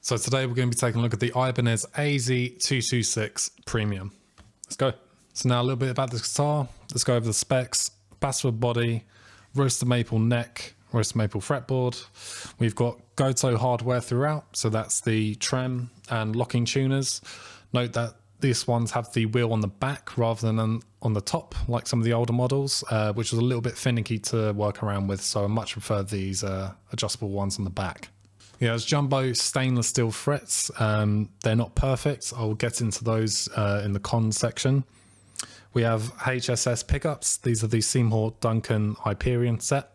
So today we're going to be taking a look at the Ibanez AZ 226 Premium. Let's go. So now a little bit about this guitar. Let's go over the specs. Basswood body, roasted maple neck, roasted maple fretboard. We've got Goto hardware throughout, so that's the trem and locking tuners. Note that these ones have the wheel on the back rather than on the top, like some of the older models, which was a little bit finicky to work around with, so I much prefer these adjustable ones on the back. Yeah, it's jumbo stainless steel frets. They're not perfect. I'll get into those in the cons section. We have HSS pickups. These are the Seymour Duncan Hyperion set.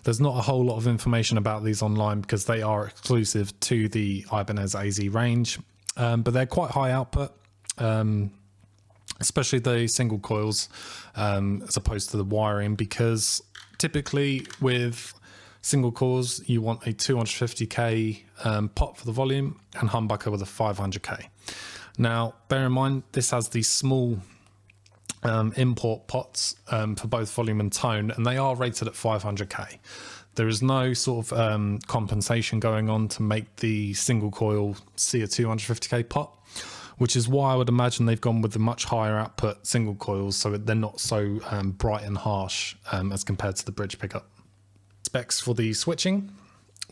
There's not a whole lot of information about these online because they are exclusive to the Ibanez AZ range, but they're quite high output, especially the single coils as opposed to the wiring, because typically with single coils, you want a 250k pot for the volume and humbucker with a 500k. Now, bear in mind, this has these small import pots for both volume and tone, and they are rated at 500k. There is no sort of compensation going on to make the single coil see a 250k pot, which is why I would imagine they've gone with the much higher output single coils, so they're not so bright and harsh as compared to the bridge pickup. Specs for the switching.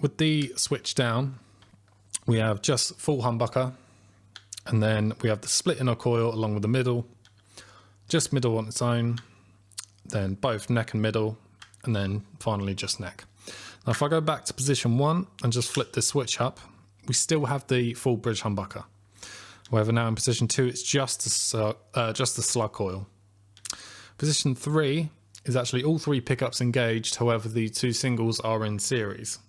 With the switch down, we have just full humbucker, and then we have the split inner coil along with the middle, just middle on its own, then both neck and middle, and then finally just neck. Now if I go back to position 1 and just flip this switch up, we still have the full bridge humbucker. However, now in position 2 it's just the slug coil. Position 3 is actually all 3 pickups engaged, however the 2 singles are in series.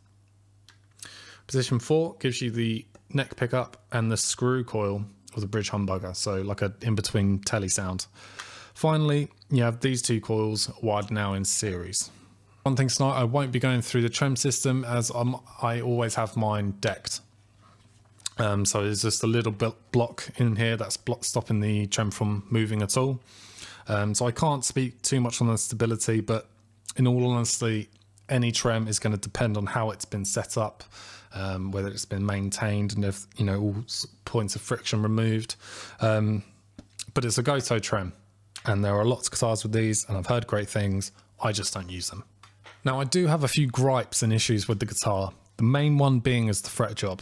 Position 4 gives you the neck pickup and the screw coil of the bridge humbucker, so like a in-between telly sound. Finally, you have these 2 coils wired now in series. One thing tonight, I won't be going through the trem system as I always have mine decked. So there's just a little block in here that's stopping the trem from moving at all. So I can't speak too much on the stability, but in all honesty, any trem is going to depend on how it's been set up, whether it's been maintained and if, you know, all points of friction removed. But it's a Goto trem, and there are lots of guitars with these, and I've heard great things. I just don't use them. Now, I do have a few gripes and issues with the guitar. The main one being is the fret job.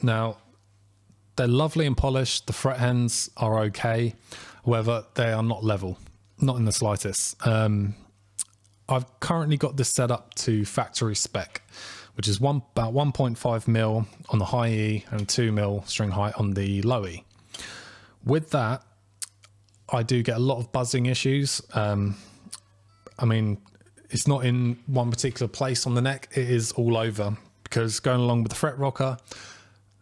Now, they're lovely and polished. The fret ends are okay. However, they are not level, not in the slightest. I've currently got this set up to factory spec, which is about 1.5 mil on the high E and 2 mil string height on the low E. With that, I do get a lot of buzzing issues. I mean, it's not in one particular place on the neck, it is all over, because going along with the fret rocker,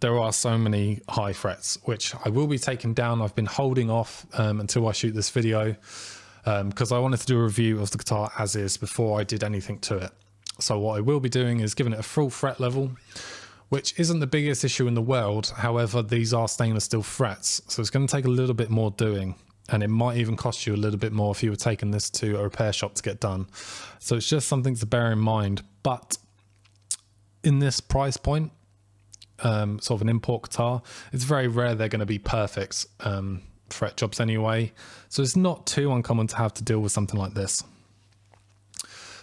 there are so many high frets, which I will be taking down. I've been holding off until I shoot this video because I wanted to do a review of the guitar as is before I did anything to it. So what I will be doing is giving it a full fret level, which isn't the biggest issue in the world. However, these are stainless steel frets, so it's going to take a little bit more doing, and it might even cost you a little bit more if you were taking this to a repair shop to get done. So it's just something to bear in mind. But in this price point, sort of an import guitar, it's very rare they're going to be perfect fret jobs anyway, so it's not too uncommon to have to deal with something like this.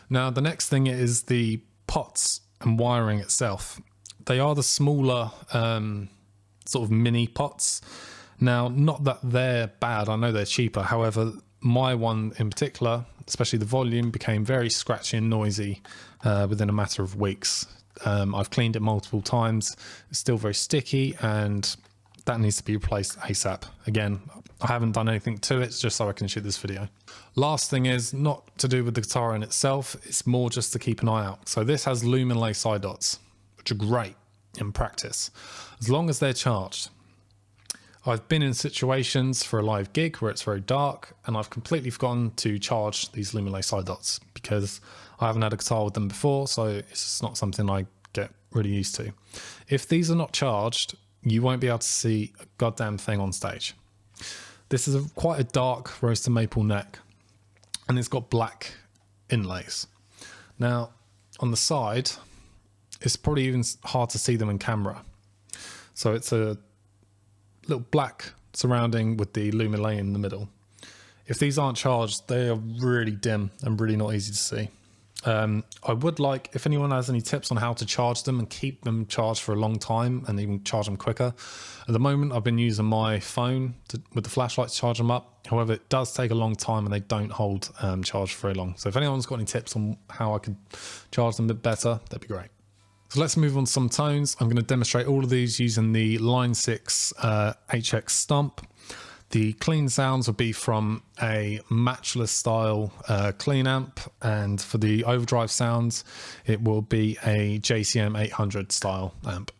Now the next thing is the pots and wiring itself. They are the smaller sort of mini pots. Now, not that they're bad, I know they're cheaper, however my one in particular, especially the volume, became very scratchy and noisy within a matter of weeks. I've cleaned it multiple times. It's still very sticky, and that needs to be replaced ASAP. Again, I haven't done anything to it, just so I can shoot this video. Last thing is not to do with the guitar in itself, it's more just to keep an eye out. So this has luminlay side dots, which are great in practice, as long as they're charged. I've been in situations for a live gig where it's very dark, and I've completely forgotten to charge these luminlay side dots because I haven't had a guitar with them before, so it's just not something I get really used to. If these are not charged, you won't be able to see a goddamn thing on stage. This is quite a dark roasted maple neck, and it's got black inlays. Now, on the side, it's probably even hard to see them in camera. So it's a little black surrounding with the luminate in the middle. If these aren't charged, they are really dim and really not easy to see. I would like, if anyone has any tips on how to charge them and keep them charged for a long time and even charge them quicker. At the moment, I've been using my phone with the flashlight to charge them up. However, it does take a long time and they don't hold charge for very long. So if anyone's got any tips on how I could charge them a bit better, that'd be great. So let's move on to some tones. I'm going to demonstrate all of these using the Line 6 HX Stump. The clean sounds will be from a matchless style clean amp, and for the overdrive sounds, it will be a JCM 800 style amp.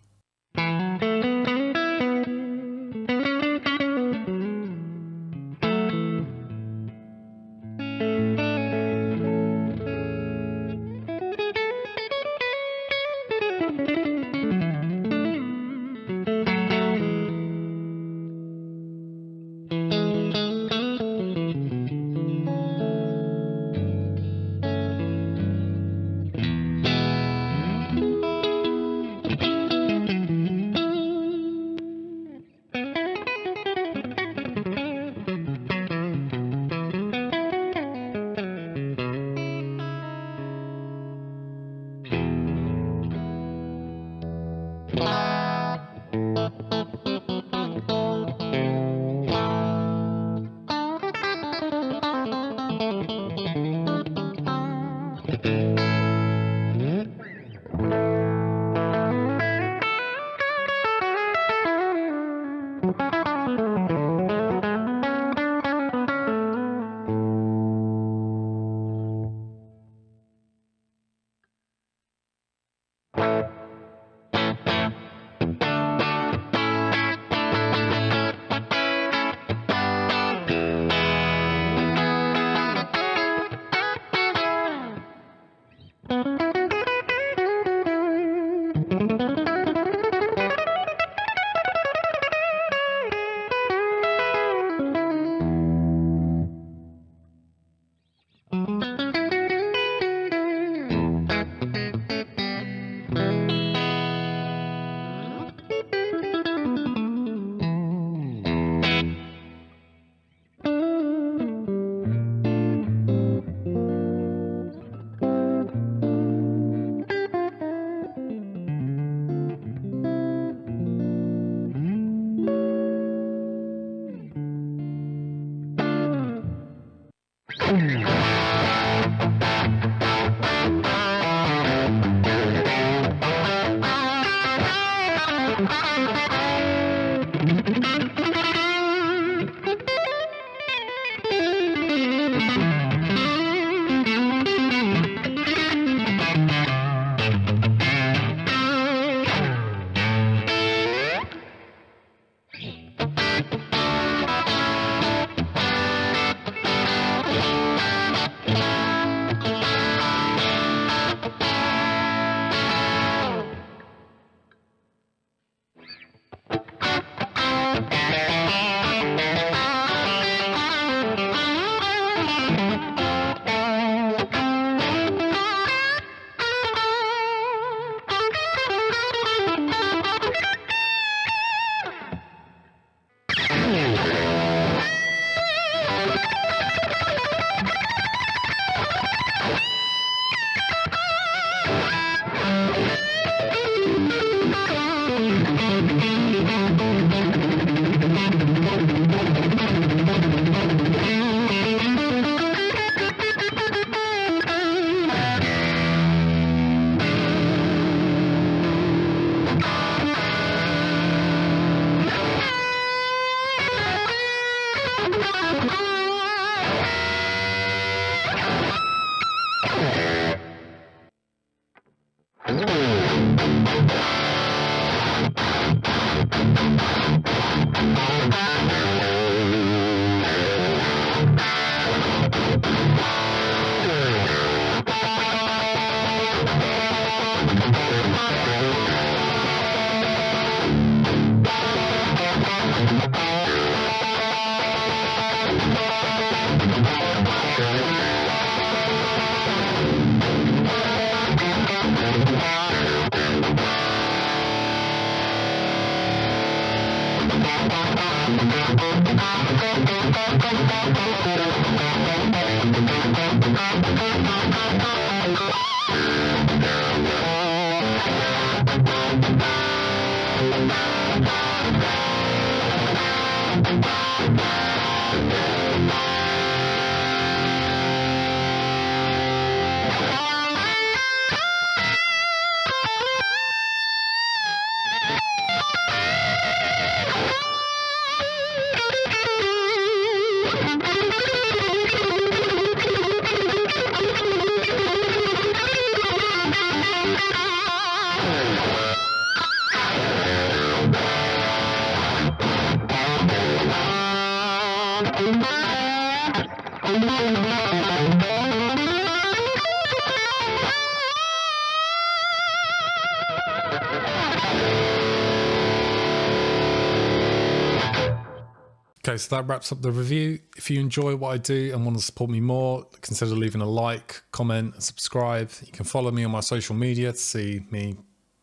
Okay, so that wraps up the review. If you enjoy what I do and want to support me more, consider leaving a like, comment, and subscribe. You can follow me on my social media to see me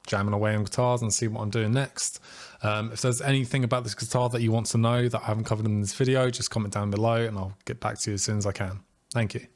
jamming away on guitars and see what I'm doing next. If there's anything about this guitar that you want to know that I haven't covered in this video, just comment down below and I'll get back to you as soon as I can. Thank you.